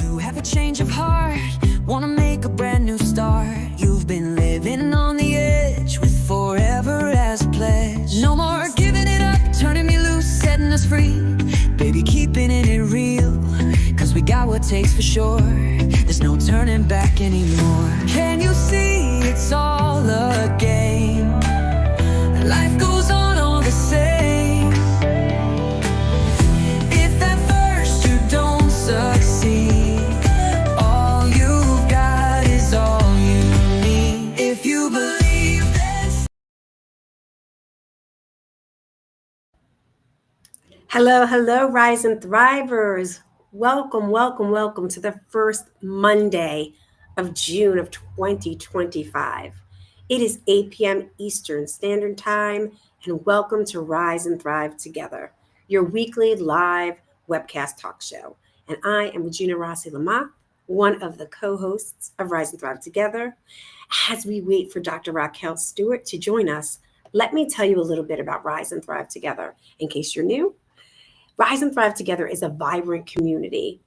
You have a change of heart, wanna make a brand new start. You've been living on the edge with forever as a pledge. No more giving it up, turning me loose, setting us free. Baby, keeping it real, cause we got what it takes for sure. There's no turning back anymore. Can you see it's all a game? Life goes on all the same. If at first you don't succeed, all you've got is all you need. If you believe this. Hello, Rise and Thrivers. Welcome to the first Monday of June of 2025. It is 8 p.m. Eastern Standard Time, and welcome to Rise and Thrive Together, your weekly live webcast talk show. And I am Regina Rossi Lamothe, one of the co-hosts of Rise and Thrive Together. As we wait for Dr. Raquel Stuart to join us, let me tell you a little bit about Rise and Thrive Together. In case you're new, Rise and Thrive Together is a vibrant community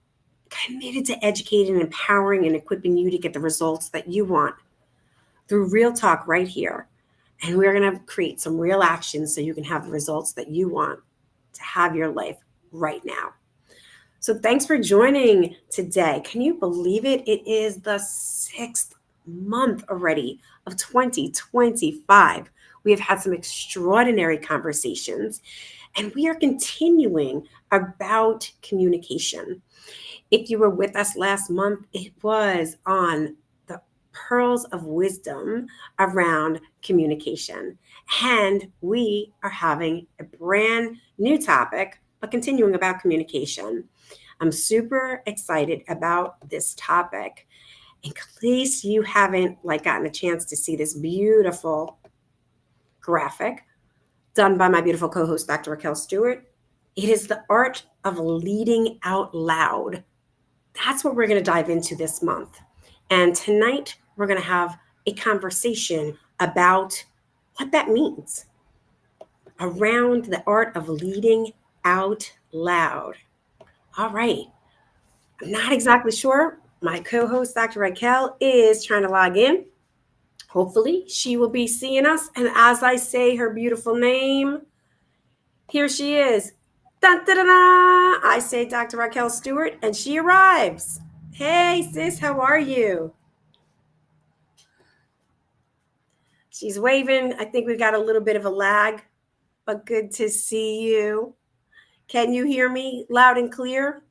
committed to educating, empowering, and equipping you to get the results that you want through real talk right here. And we're going to create some real actions so you can have the results that you want to have your life right now. So thanks for joining today. Can you believe it? It is the 6th month already of 2025. We have had some extraordinary conversations, and we are continuing about communication. If you were with us last month, it was on the pearls of wisdom around communication. And we are having a brand new topic, but continuing about communication. I'm super excited about this topic. In case you haven't gotten a chance to see this beautiful graphic done by my beautiful co-host, Dr. Raquel Stewart, it is the art of leading out loud. That's what we're going to dive into this month. And tonight, we're going to have a conversation about what that means around the art of leading out loud. All right. I'm not exactly sure. My co-host, Dr. Raquel, is trying to log in. Hopefully, she will be seeing us. And as I say her beautiful name, here she is. Dun, dun, dun, dun. I say Dr. Raquel Stewart, and she arrives. Hey, sis, how are you? She's waving. I think we've got a little bit of a lag, but good to see you. Can you hear me loud and clear?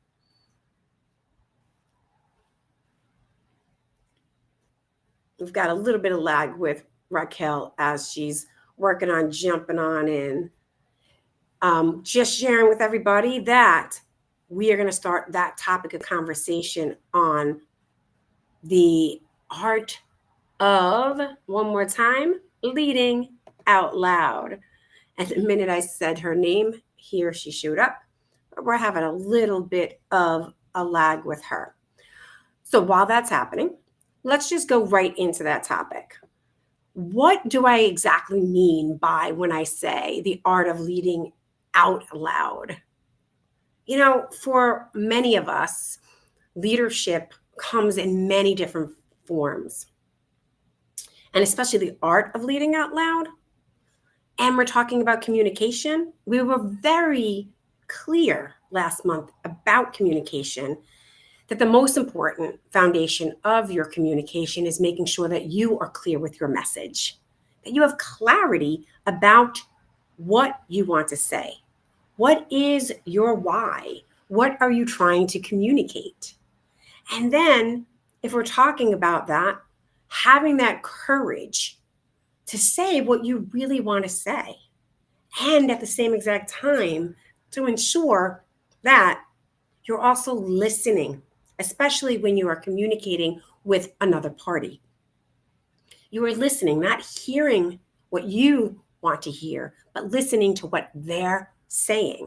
We've got a little bit of lag with Raquel as she's working on jumping on in. Just sharing with everybody that we are going to start that topic of conversation on the art of, one more time, leading out loud. And the minute I said her name, here she showed up. But we're having a little bit of a lag with her. So while that's happening, let's just go right into that topic. What do I exactly mean by when I say the art of leading out loud? You know, for many of us, leadership comes in many different forms, and especially the art of leading out loud. And we're talking about communication. We were very clear last month about communication, that the most important foundation of your communication is making sure that you are clear with your message, that you have clarity about what you want to say. What is your why? What are you trying to communicate? And then, if we're talking about that, having that courage to say what you really want to say. And at the same exact time, to ensure that you're also listening, especially when you are communicating with another party. You are listening, not hearing what you want to hear, but listening to what they're saying.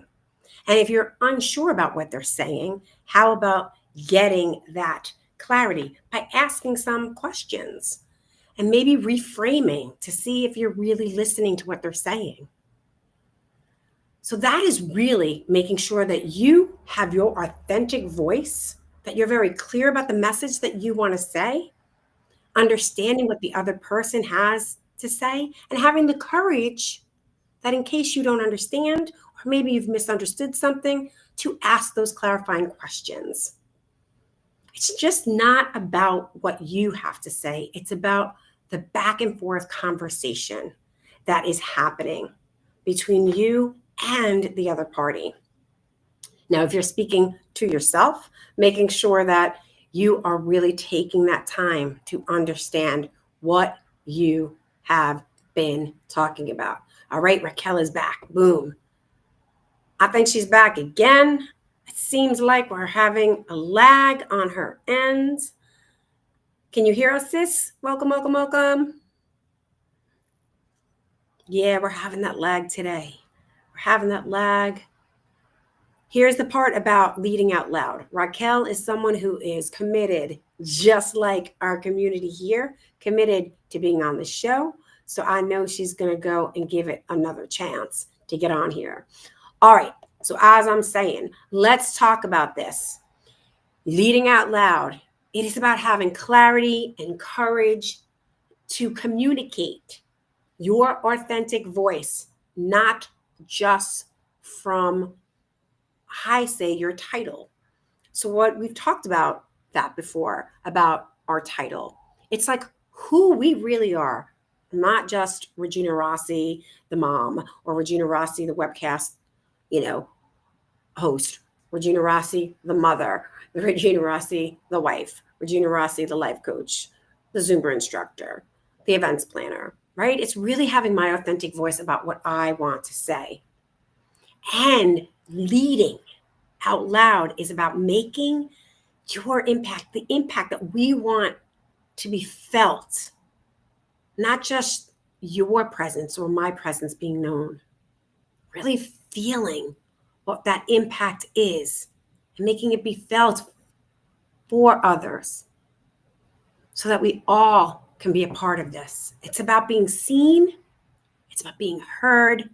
And if you're unsure about what they're saying, how about getting that clarity by asking some questions and maybe reframing to see if you're really listening to what they're saying? So that is really making sure that you have your authentic voice that you're very clear about the message that you want to say, understanding what the other person has to say, and having the courage that in case you don't understand, or maybe you've misunderstood something, to ask those clarifying questions. It's just not about what you have to say. It's about the back and forth conversation that is happening between you and the other party. Now, if you're speaking to yourself, making sure that you are really taking that time to understand what you have been talking about. All right, Raquel is back. Boom. I think she's back again. It seems like we're having a lag on her end. Can you hear us, sis? Welcome, welcome, welcome. Yeah, we're having that lag today. We're having that lag. Here's the part about leading out loud. Raquel is someone who is committed, just like our community here, committed to being on the show. So I know she's going to go and give it another chance to get on here. All right. So as I'm saying, let's talk about this. Leading out loud. It is about having clarity and courage to communicate your authentic voice, not just from, I say, your title. So what we've talked about that before, about our title. It's like who we really are, not just Regina Rossi, the mom, or Regina Rossi, the webcast, host, Regina Rossi, the mother, Regina Rossi, the wife, Regina Rossi, the life coach, the Zumba instructor, the events planner, right? It's really having my authentic voice about what I want to say. And leading out loud is about making your impact, the impact that we want to be felt, not just your presence or my presence being known, really feeling what that impact is and making it be felt for others so that we all can be a part of this. It's about being seen, it's about being heard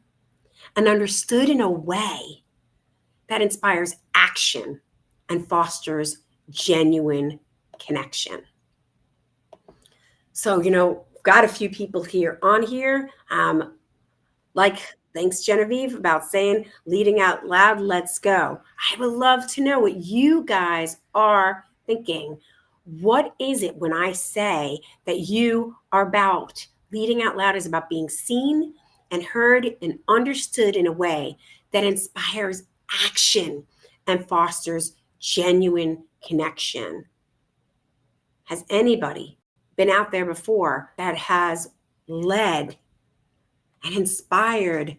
and understood in a way that inspires action and fosters genuine connection. So, got a few people here on here. Thanks, Genevieve, about saying leading out loud, let's go. I would love to know what you guys are thinking. What is it when I say that you are about? Leading out loud is about being seen and heard and understood in a way that inspires action and fosters genuine connection. Has anybody been out there before that has led and inspired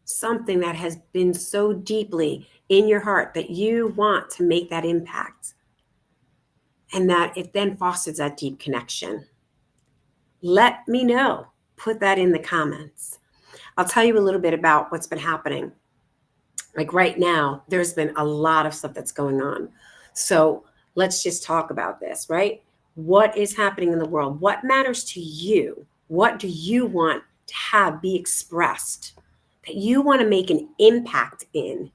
something that has been so deeply in your heart that you want to make that impact and that it then fosters that deep connection? Let me know. Put that in the comments. I'll tell you a little bit about what's been happening. Like right now, there's been a lot of stuff that's going on. So let's just talk about this, right? What is happening in the world? What matters to you? What do you want to have be expressed? That you want to make an impact in?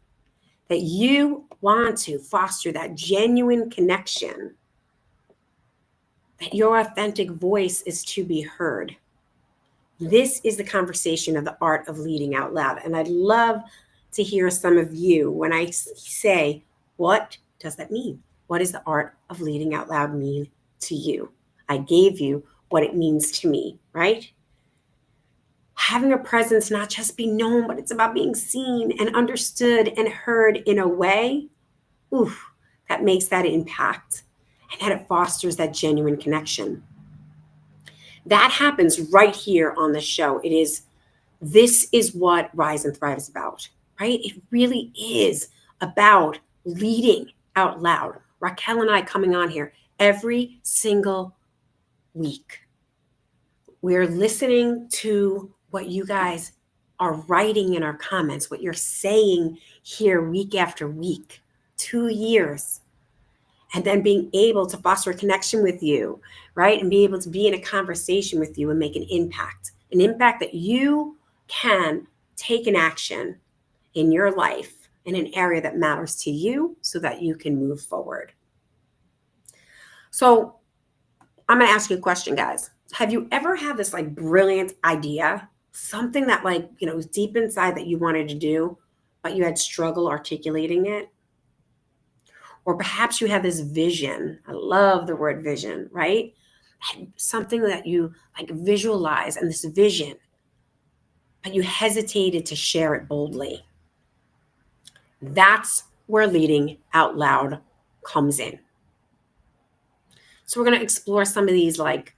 That you want to foster that genuine connection? That your authentic voice is to be heard? This is the conversation of the art of leading out loud. And I'd love to hear some of you when I say, what does that mean? What does the art of leading out loud mean to you? I gave you what it means to me, right? Having a presence, not just be known, but it's about being seen and understood and heard in a way, that makes that impact and that it fosters that genuine connection. That happens right here on the show. This is what Rise and Thrive is about, right? It really is about leading out loud. Raquel and I coming on here every single week. We're listening to what you guys are writing in our comments, what you're saying here week after week, 2 years. And then being able to foster a connection with you, right? And be able to be in a conversation with you and make an impact that you can take an action in your life in an area that matters to you so that you can move forward. So I'm going to ask you a question, guys. Have you ever had this like brilliant idea, something that like, was deep inside that you wanted to do, but you had struggle articulating it? Or perhaps you have this vision. I love the word vision, right? Something that you like visualize and this vision, but you hesitated to share it boldly. That's where leading out loud comes in. So we're going to explore some of these like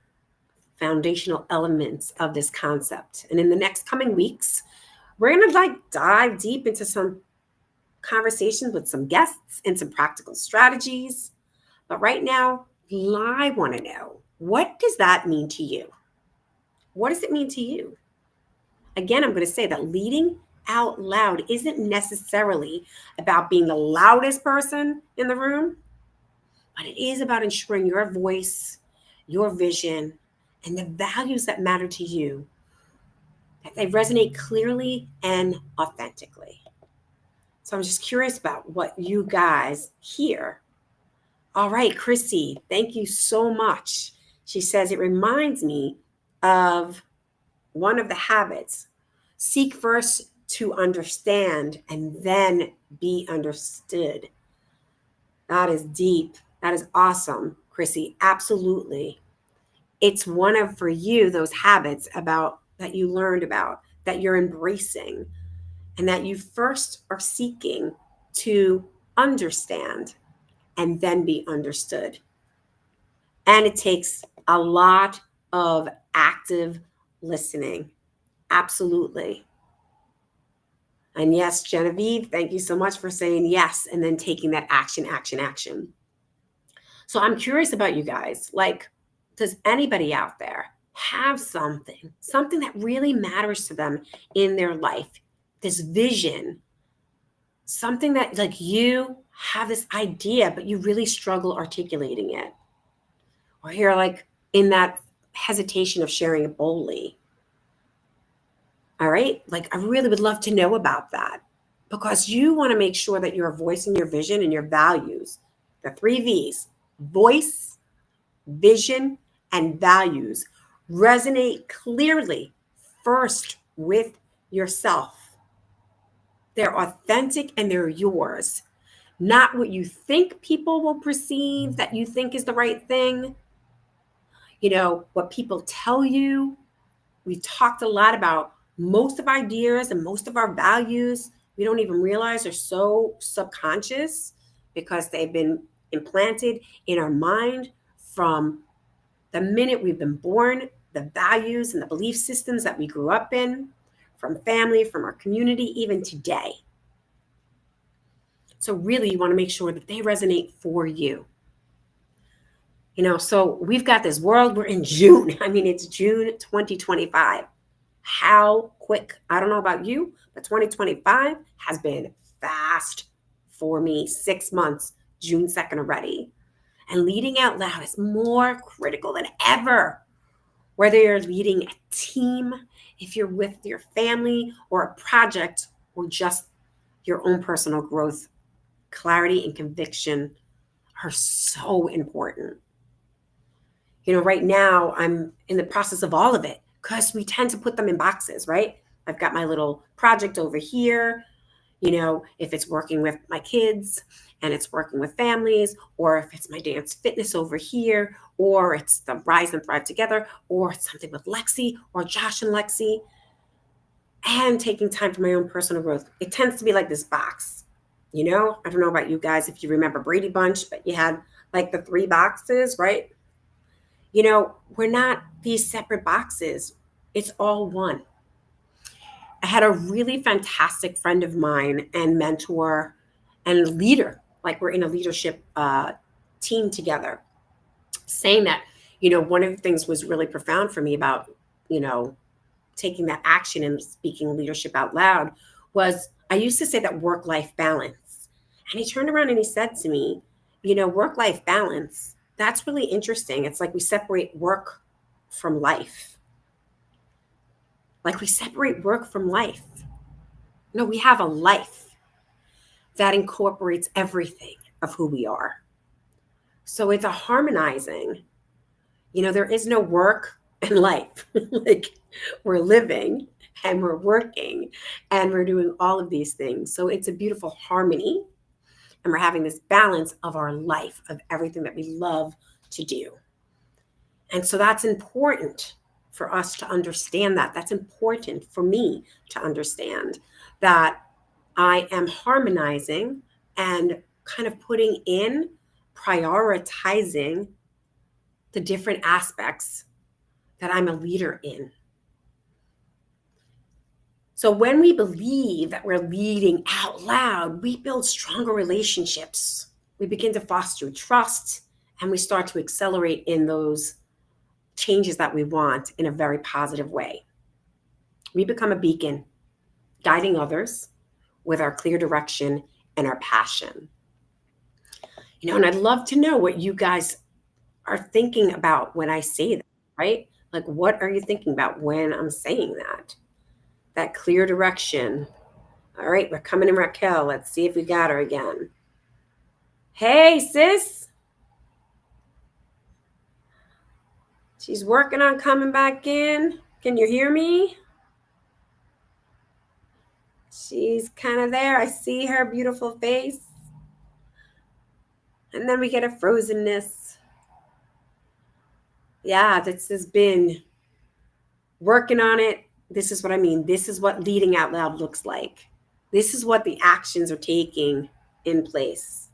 foundational elements of this concept. And in the next coming weeks, we're going to like dive deep into some conversations with some guests and some practical strategies. But right now, I want to know, what does that mean to you? What does it mean to you? Again, I'm going to say that leading out loud isn't necessarily about being the loudest person in the room, but it is about ensuring your voice, your vision, and the values that matter to you, that they resonate clearly and authentically. So I'm just curious about what you guys hear. All right, Chrissy, thank you so much. She says, it reminds me of one of the habits. Seek first to understand and then be understood. That is deep. That is awesome, Chrissy. Absolutely. It's one of, for you, those habits about that you learned about, that you're embracing, and that you first are seeking to understand and then be understood. And it takes a lot of active listening. Absolutely. And yes, Genevieve, thank you so much for saying yes and then taking that action. So I'm curious about you guys. Like, does anybody out there have something that really matters to them in their life? This vision, something that like you have this idea, but you really struggle articulating it. Or you're like in that hesitation of sharing it boldly. All right. Like, I really would love to know about that, because you want to make sure that your voice and your vision and your values, the 3 V's, voice, vision, and values, resonate clearly first with yourself. They're authentic and they're yours, not what you think people will perceive that you think is the right thing. What people tell you. We've talked a lot about most of our ideas and most of our values. We don't even realize they're so subconscious because they've been implanted in our mind from the minute we've been born, the values and the belief systems that we grew up in, from family, from our community, even today. So really, you want to make sure that they resonate for you. So we've got this world, we're in June. I mean, it's June 2025. How quick? I don't know about you, but 2025 has been fast for me. 6 months, June 2nd already. And leading out loud is more critical than ever. Whether you're leading a team, if you're with your family or a project, or just your own personal growth, clarity and conviction are so important. Right now I'm in the process of all of it, because we tend to put them in boxes, right? I've got my little project over here, if it's working with my kids and it's working with families, or if it's my dance fitness over here, or it's the Rise and Thrive Together, or it's something with Lexi or Josh and Lexi, and taking time for my own personal growth. It tends to be like this box. I don't know about you guys, if you remember Brady Bunch, but you had like the 3 boxes, right? We're not these separate boxes. It's all one. I had a really fantastic friend of mine and mentor and leader, like we're in a leadership team together, saying that, one of the things was really profound for me about, taking that action and speaking leadership out loud was, I used to say that work-life balance. And he turned around and he said to me, work-life balance, that's really interesting. It's like we separate work from life. Like we separate work from life. No, we have a life that incorporates everything of who we are. So it's a harmonizing. There is no work and life. Like, we're living and we're working and we're doing all of these things. So it's a beautiful harmony. And we're having this balance of our life, of everything that we love to do. And so that's important for us to understand that. That's important for me to understand that I am harmonizing and kind of putting in, prioritizing the different aspects that I'm a leader in. So when we believe that we're leading out loud, we build stronger relationships. We begin to foster trust, and we start to accelerate in those changes that we want in a very positive way. We become a beacon, guiding others with our clear direction and our passion. And I'd love to know what you guys are thinking about when I say that, right? Like, what are you thinking about when I'm saying that? That clear direction. All right, we're coming in Raquel. Let's see if we got her again. Hey, sis. She's working on coming back in. Can you hear me? She's kind of there. I see her beautiful face. And then we get a frozenness. Yeah, this has been working on it. This is what I mean. This is what leading out loud looks like. This is what the actions are taking in place.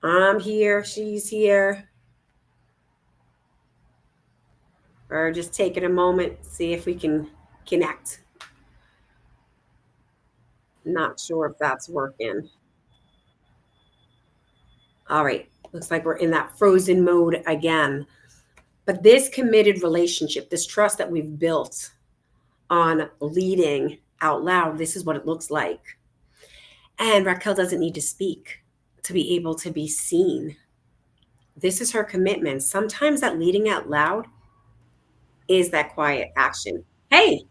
I'm here. She's here. Or just taking a moment, see if we can connect. Not sure if that's working. All right. Looks like we're in that frozen mode again. But this committed relationship, this trust that we've built on leading out loud, this is what it looks like. And Raquel doesn't need to speak to be able to be seen. This is her commitment. Sometimes that leading out loud is that quiet action. Hey,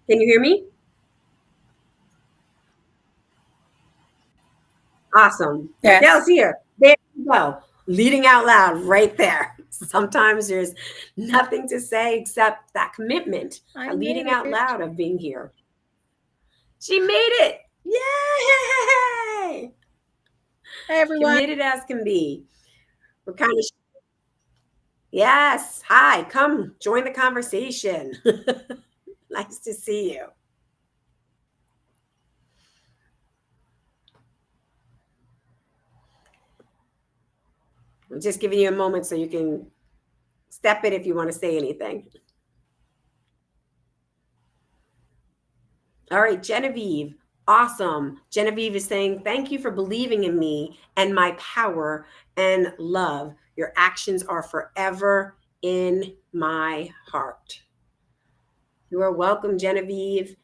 can you hear me? Awesome. Yes. Raquel's here. There you go. Leading out loud right there. Sometimes there's nothing to say except that commitment, that leading out loud of being here. She made it. Yay! Hi, everyone. Committed as can be. We're kind of, yes. Hi, come join the conversation. Nice to see you. I'm just giving you a moment so you can step in if you want to say anything. All right, Genevieve. Awesome. Genevieve is saying, thank you for believing in me and my power and love. Your actions are forever in my heart. You are welcome, Genevieve.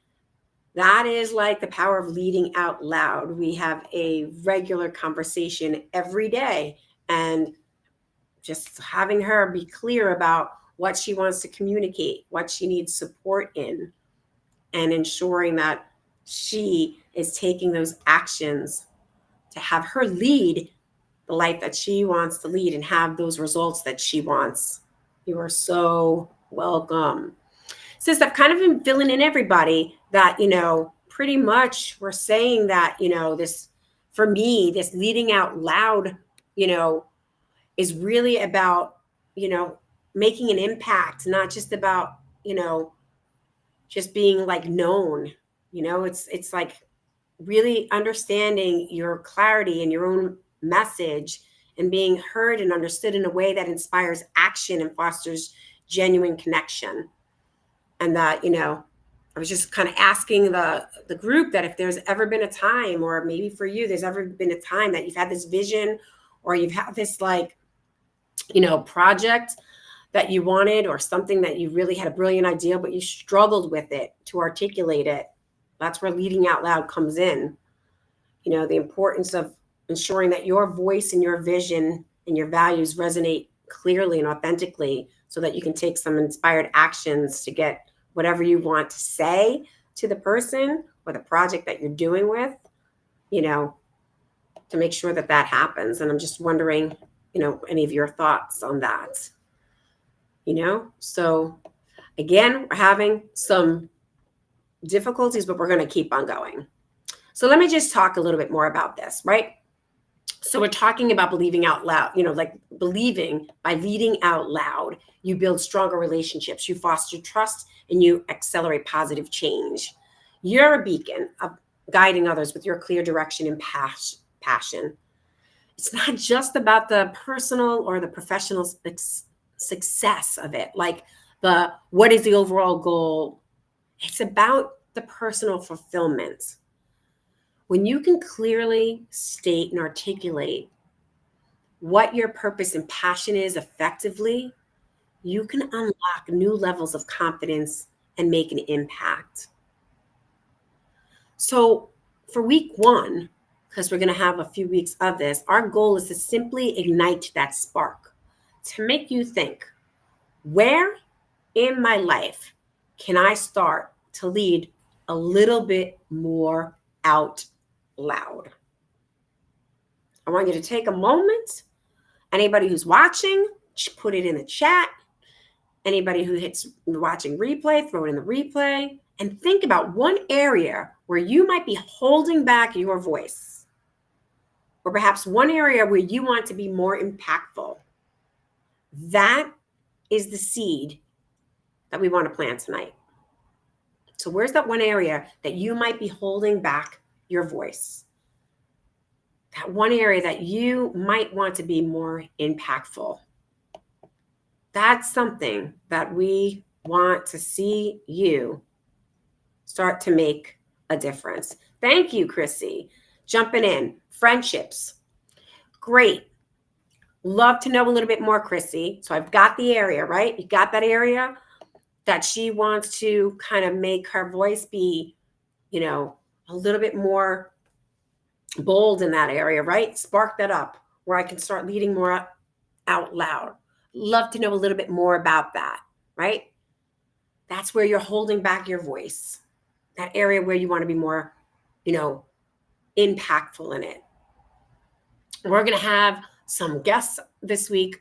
That is like the power of leading out loud. We have a regular conversation every day, and just having her be clear about what she wants to communicate, what she needs support in, and ensuring that she is taking those actions to have her lead the life that she wants to lead and have those results that she wants. You are so welcome. Sis, I've kind of been filling in everybody that, pretty much we're saying that, this, for me, this leading out loud, is really about, making an impact, not just about, just being like known. It's like really understanding your clarity and your own message and being heard and understood in a way that inspires action and fosters genuine connection. And that, I was just kind of asking the group that if there's ever been a time, or maybe for you, there's ever been a time that you've had this vision or you've had this project that you wanted, or something that you really had a brilliant idea, but you struggled with it to articulate it. That's where leading out loud comes in. The importance of ensuring that your voice and your vision and your values resonate clearly and authentically so that you can take some inspired actions to get whatever you want to say to the person or the project that you're doing with, to make sure that that happens. And I'm just wondering, any of your thoughts on that, So again, we're having some difficulties, but we're going to keep on going. So let me just talk a little bit more about this, right? So we're talking about believing out loud, like believing by leading out loud, you build stronger relationships, you foster trust, and you accelerate positive change. You're a beacon of guiding others with your clear direction and passion. It's not just about the personal or the professional success of it, like what is the overall goal. It's about the personal fulfillment. When you can clearly state and articulate what your purpose and passion is effectively, you can unlock new levels of confidence and make an impact. So for week 1, because we're going to have a few weeks of this, our goal is to simply ignite that spark, to make you think, where in my life can I start to lead a little bit more out loud? I want you to take a moment. Anybody who's watching, put it in the chat. Anybody who hits watching replay, throw it in the replay. And think about one area where you might be holding back your voice. Or perhaps one area where you want to be more impactful. That is the seed that we want to plant tonight. So where's that one area that you might be holding back your voice? That one area that you might want to be more impactful. That's something that we want to see you start to make a difference. Thank you, Chrissy. Jumping in. Friendships. Great. Love to know a little bit more, Chrissy. So I've got the area, right? You got that area that she wants to kind of make her voice be, a little bit more bold in that area, right? Spark that up where I can start leading more out loud. Love to know a little bit more about that, right? That's where you're holding back your voice. That area where you want to be more, impactful in it. We're going to have some guests this week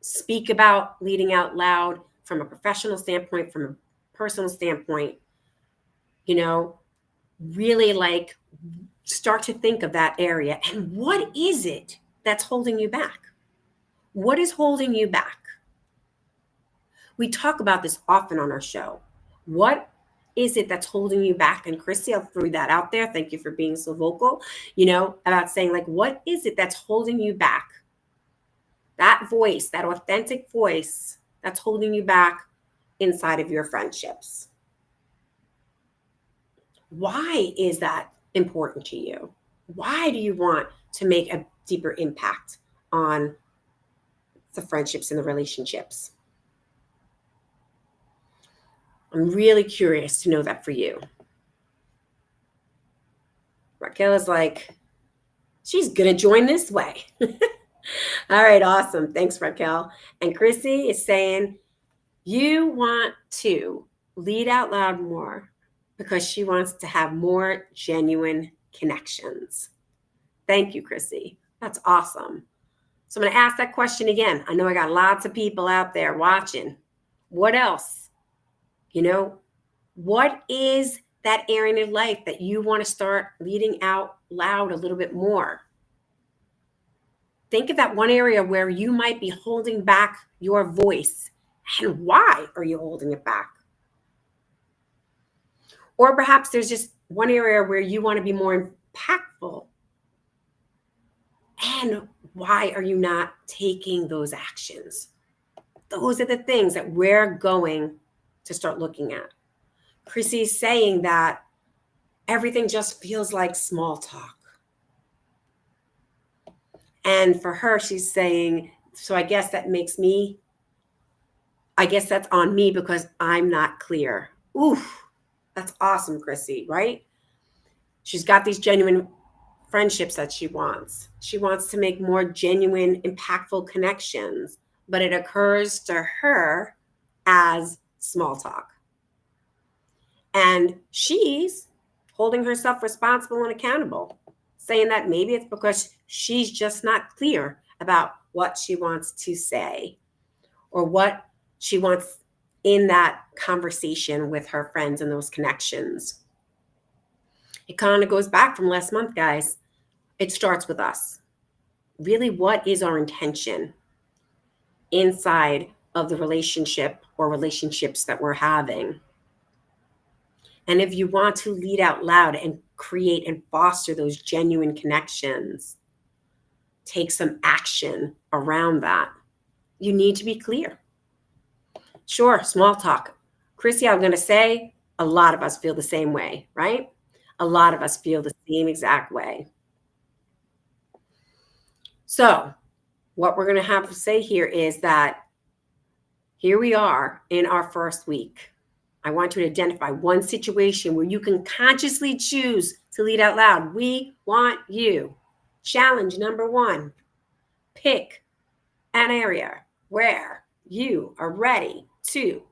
speak about leading out loud from a professional standpoint, from a personal standpoint, really start to think of that area. And what is it that's holding you back? What is holding you back? We talk about this often on our show. What is it that's holding you back? And Chrissy, I'll throw that out there. Thank you for being so vocal, about saying what is it that's holding you back? That voice, that authentic voice that's holding you back inside of your friendships. Why is that important to you? Why do you want to make a deeper impact on the friendships and the relationships? I'm really curious to know that for you. Raquel is she's going to join this way. All right, awesome. Thanks, Raquel. And Chrissy is saying you want to lead out loud more because she wants to have more genuine connections. Thank you, Chrissy. That's awesome. So I'm going to ask that question again. I know I got lots of people out there watching. What else? What is that area in your life that you want to start leading out loud a little bit more? Think of that one area where you might be holding back your voice. And why are you holding it back? Or perhaps there's just one area where you want to be more impactful. And why are you not taking those actions? Those are the things that we're going to start looking at. Chrissy's saying that everything just feels like small talk. And for her, she's saying, so I guess that's on me because I'm not clear. Oof, that's awesome, Chrissy, right? She's got these genuine friendships that she wants. She wants to make more genuine, impactful connections, but it occurs to her as small talk. And she's holding herself responsible and accountable, saying that maybe it's because she's just not clear about what she wants to say or what she wants in that conversation with her friends and those connections. It kind of goes back from last month, guys. It starts with us. Really, what is our intention inside of the relationship or relationships that we're having? And if you want to lead out loud and create and foster those genuine connections, take some action around that. You need to be clear. Sure, small talk. Chrissy, I'm going to say a lot of us feel the same way, right? A lot of us feel the same exact way. So what we're going to have to say here is that here we are in our first week. I want you to identify one situation where you can consciously choose to lead out loud. We want you. Challenge number 1, pick an area where you are ready to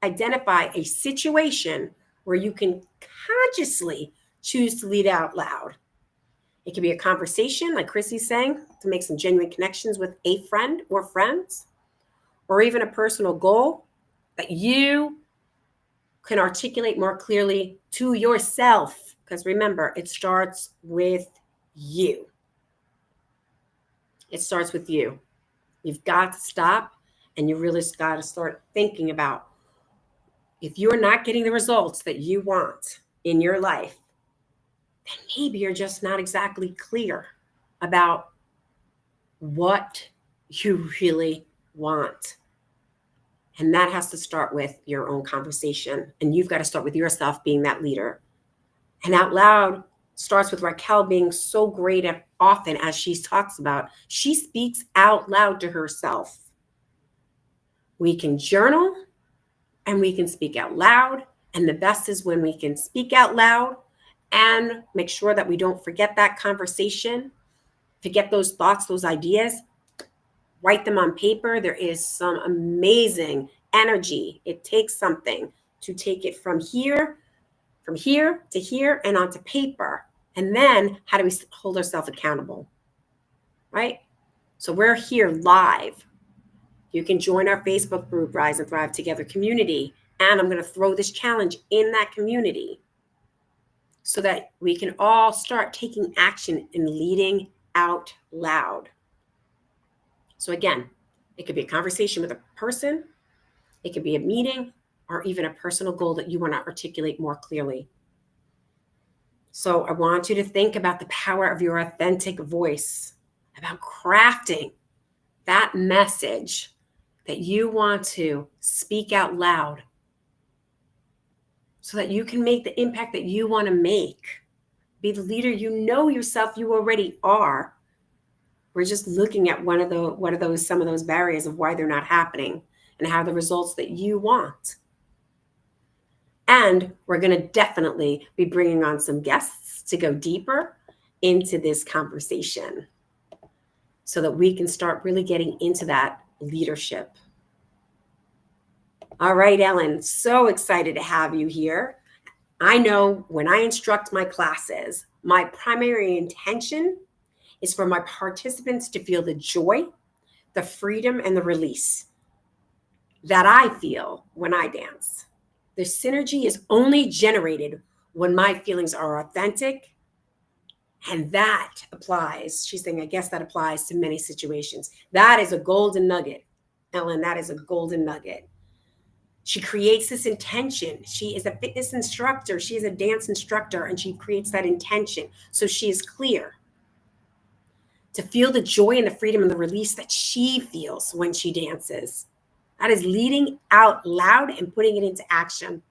identify a situation where you can consciously choose to lead out loud. It can be a conversation, like Chrissy's saying, to make some genuine connections with a friend or friends, or even a personal goal that you can articulate more clearly to yourself. Because remember, it starts with you. It starts with you. You've got to stop and you really got to start thinking about if you're not getting the results that you want in your life, then maybe you're just not exactly clear about what you really want. And that has to start with your own conversation. And you've got to start with yourself being that leader. And out loud starts with Raquel being so great at often, as she talks about, she speaks out loud to herself. We can journal and we can speak out loud. And the best is when we can speak out loud and make sure that we don't forget that conversation, forget those thoughts, those ideas, write them on paper. There is some amazing energy. It takes something to take it from here to here and onto paper. And then how do we hold ourselves accountable, right? So we're here live. You can join our Facebook group, Rise and Thrive Together community. And I'm going to throw this challenge in that community so that we can all start taking action and leading out loud. So again, it could be a conversation with a person, it could be a meeting, or even a personal goal that you want to articulate more clearly. So I want you to think about the power of your authentic voice, about crafting that message that you want to speak out loud so that you can make the impact that you want to make. Be the leader you know yourself you already are. We're just looking at some of those barriers of why they're not happening and how the results that you want. And we're going to definitely be bringing on some guests to go deeper into this conversation so that we can start really getting into that leadership. All right, Ellen, so excited to have you here. I know when I instruct my classes, my primary intention is for my participants to feel the joy, the freedom, and the release that I feel when I dance. The synergy is only generated when my feelings are authentic. And that applies, she's saying, I guess that applies to many situations. That is a golden nugget, Ellen, that is a golden nugget. She creates this intention. She is a fitness instructor. She is a dance instructor, and she creates that intention. So she is clear to feel the joy and the freedom and the release that she feels when she dances. That is leading out loud and putting it into action.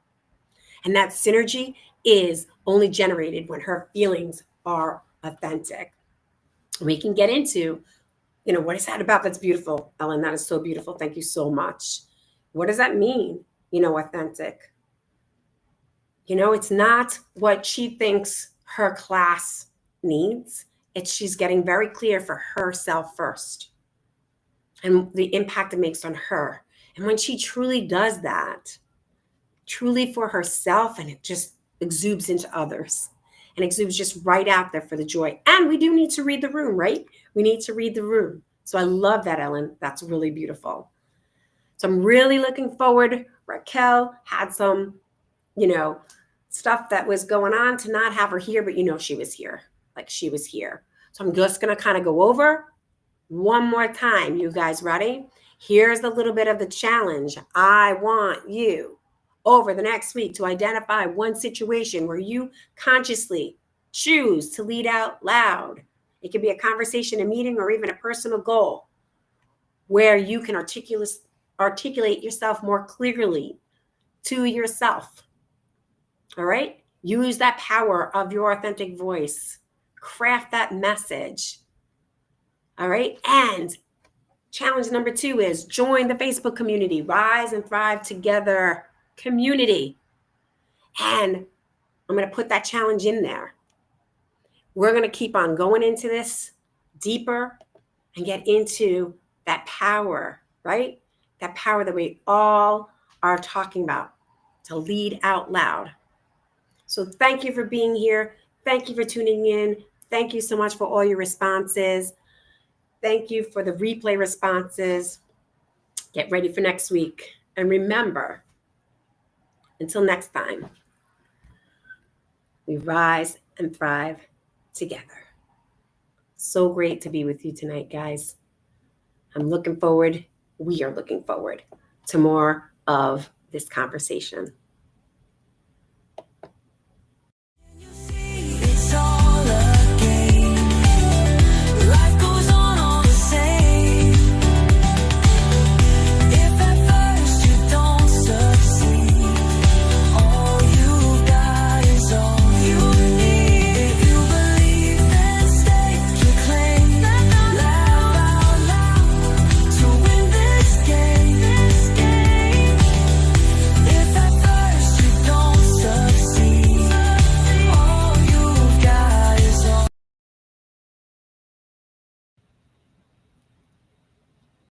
And that synergy is only generated when her feelings are authentic. We can get into, what is that about that's beautiful? Ellen, that is so beautiful. Thank you so much. What does that mean, authentic? It's not what she thinks her class needs. It's she's getting very clear for herself first and the impact it makes on her. And when she truly does that, truly for herself, and it just exudes into others. and exudes just right out there for the joy. And we do need to read the room, right? We need to read the room. So I love that, Ellen. That's really beautiful. So I'm really looking forward. Raquel had some, stuff that was going on to not have her here, but she was here. Like she was here. So I'm just going to kind of go over one more time. You guys ready? Here's a little bit of the challenge. I want you over the next week to identify one situation where you consciously choose to lead out loud. It could be a conversation, a meeting, or even a personal goal where you can articulate yourself more clearly to yourself. All right? Use that power of your authentic voice. Craft that message. All right? And challenge number 2 is join the Facebook community, Rise and Thrive Together community. And I'm going to put that challenge in there. We're going to keep on going into this deeper and get into that power, right? That power that we all are talking about, to lead out loud. So thank you for being here. Thank you for tuning in. Thank you so much for all your responses. Thank you for the replay responses. Get ready for next week. And remember, until next time, we rise and thrive together. So great to be with you tonight, guys. We are looking forward to more of this conversation.